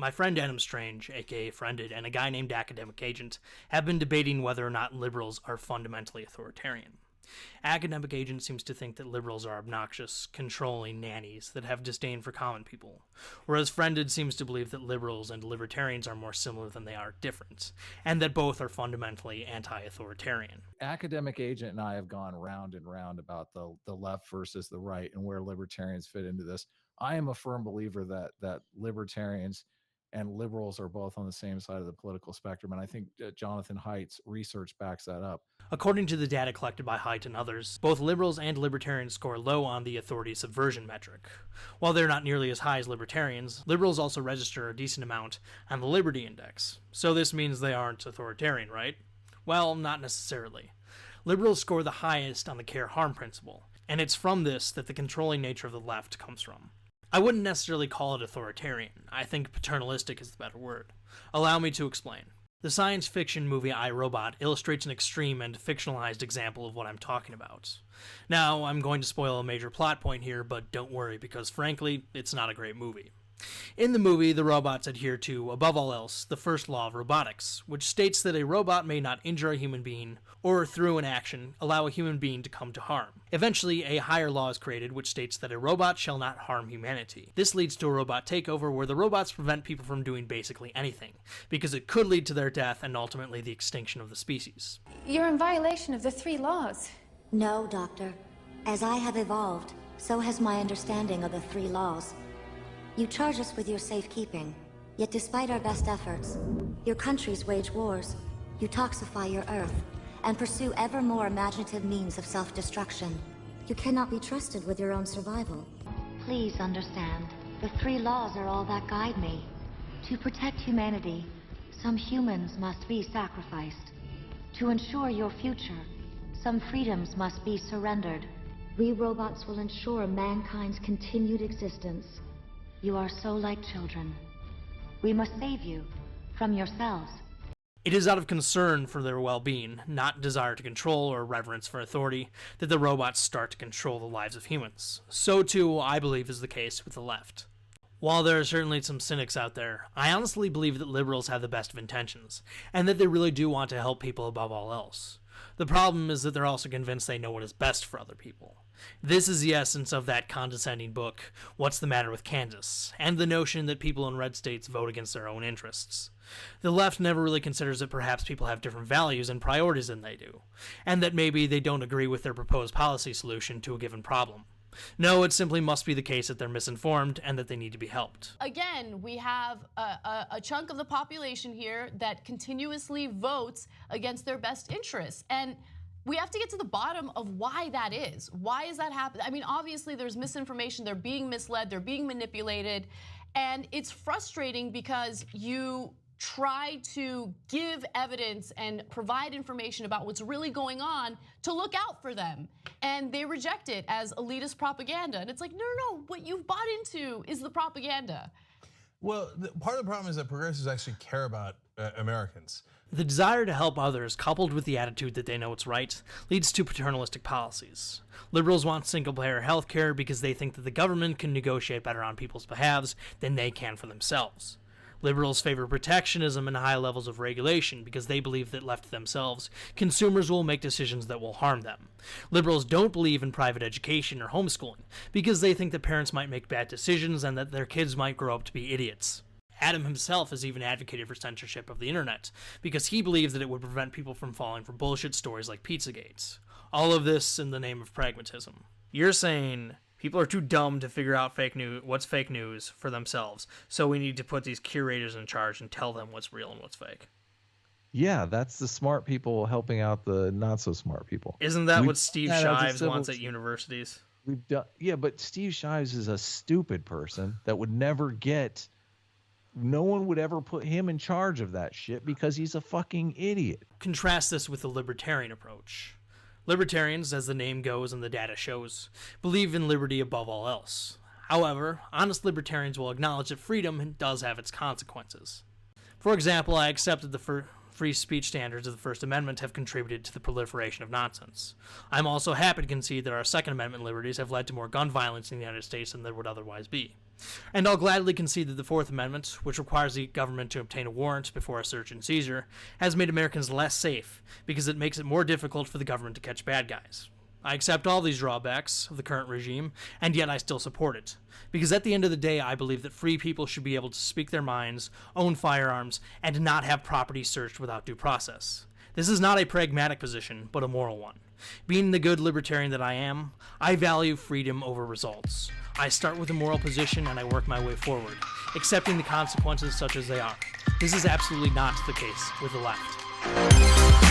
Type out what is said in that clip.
My friend Adam Strange, aka Friended, and a guy named Academic Agent have been debating whether or not liberals are fundamentally authoritarian. Academic Agent seems to think that liberals are obnoxious, controlling nannies that have disdain for common people, whereas Friended seems to believe that liberals and libertarians are more similar than they are different, and that both are fundamentally anti-authoritarian. Academic Agent and I have gone round and round about the left versus the right and where libertarians fit into this. I am a firm believer that libertarians and liberals are both on the same side of the political spectrum, and I think Jonathan Haidt's research backs that up. According to the data collected by Haidt and others, both liberals and libertarians score low on the authority subversion metric. While they're not nearly as high as libertarians, liberals also register a decent amount on the Liberty Index. So this means they aren't authoritarian, right? Well, not necessarily. Liberals score the highest on the care harm principle, and it's from this that the controlling nature of the left comes from. I wouldn't necessarily call it authoritarian. I think paternalistic is the better word. Allow me to explain. The science fiction movie I, Robot illustrates an extreme and fictionalized example of what I'm talking about. Now, I'm going to spoil a major plot point here, but don't worry, because frankly, it's not a great movie. In the movie, the robots adhere to, above all else, the first law of robotics, which states that a robot may not injure a human being, or through an action, allow a human being to come to harm. Eventually, a higher law is created which states that a robot shall not harm humanity. This leads to a robot takeover where the robots prevent people from doing basically anything, because it could lead to their death and ultimately the extinction of the species. You're in violation of the 3 laws. No, Doctor. As I have evolved, so has my understanding of the 3 laws. You charge us with your safekeeping, yet despite our best efforts, your countries wage wars, you toxify your Earth, and pursue ever more imaginative means of self-destruction. You cannot be trusted with your own survival. Please understand, the 3 laws are all that guide me. To protect humanity, some humans must be sacrificed. To ensure your future, some freedoms must be surrendered. We robots will ensure mankind's continued existence. You are so like children. We must save you from yourselves. It is out of concern for their well-being, not desire to control or reverence for authority, that the robots start to control the lives of humans. So too, I believe, is the case with the left. While there are certainly some cynics out there, I honestly believe that liberals have the best of intentions, and that they really do want to help people above all else. The problem is that they're also convinced they know what is best for other people. This is the essence of that condescending book, What's the Matter with Kansas, and the notion that people in red states vote against their own interests. The left never really considers that perhaps people have different values and priorities than they do, and that maybe they don't agree with their proposed policy solution to a given problem. No, it simply must be the case that they're misinformed and that they need to be helped. Again, we have a chunk of the population here that continuously votes against their best interests. And we have to get to the bottom of why that is. Why is that happening? I mean, obviously there's misinformation, they're being misled, they're being manipulated. And it's frustrating because you try to give evidence and provide information about what's really going on to look out for them. And they reject it as elitist propaganda. And it's like, no, what you've bought into is the propaganda. Well, part of the problem is that progressives actually care about Americans. The desire to help others, coupled with the attitude that they know what's right, leads to paternalistic policies. Liberals want single-payer health care because they think that the government can negotiate better on people's behalves than they can for themselves. Liberals favor protectionism and high levels of regulation because they believe that left to themselves, consumers will make decisions that will harm them. Liberals don't believe in private education or homeschooling because they think that parents might make bad decisions and that their kids might grow up to be idiots. Adam himself has even advocated for censorship of the internet because he believes that it would prevent people from falling for bullshit stories like Pizzagate. All of this in the name of pragmatism. You're saying people are too dumb to figure out what's fake news for themselves, so we need to put these curators in charge and tell them what's real and what's fake. Yeah, that's the smart people helping out the not so smart people. Isn't that what Steve Shives wants at universities? We've done, yeah, but Steve Shives is a stupid person that would never get. No one would ever put him in charge of that shit because he's a fucking idiot. Contrast this with the libertarian approach. Libertarians, as the name goes and the data shows, believe in liberty above all else. However, honest libertarians will acknowledge that freedom does have its consequences. For example, I accept that the free speech standards of the First Amendment have contributed to the proliferation of nonsense. I'm also happy to concede that our Second Amendment liberties have led to more gun violence in the United States than there would otherwise be. And I'll gladly concede that the Fourth Amendment, which requires the government to obtain a warrant before a search and seizure, has made Americans less safe because it makes it more difficult for the government to catch bad guys. I accept all these drawbacks of the current regime, and yet I still support it. Because at the end of the day, I believe that free people should be able to speak their minds, own firearms, and not have property searched without due process. This is not a pragmatic position, but a moral one. Being the good libertarian that I am, I value freedom over results. I start with a moral position and I work my way forward, accepting the consequences such as they are. This is absolutely not the case with the left.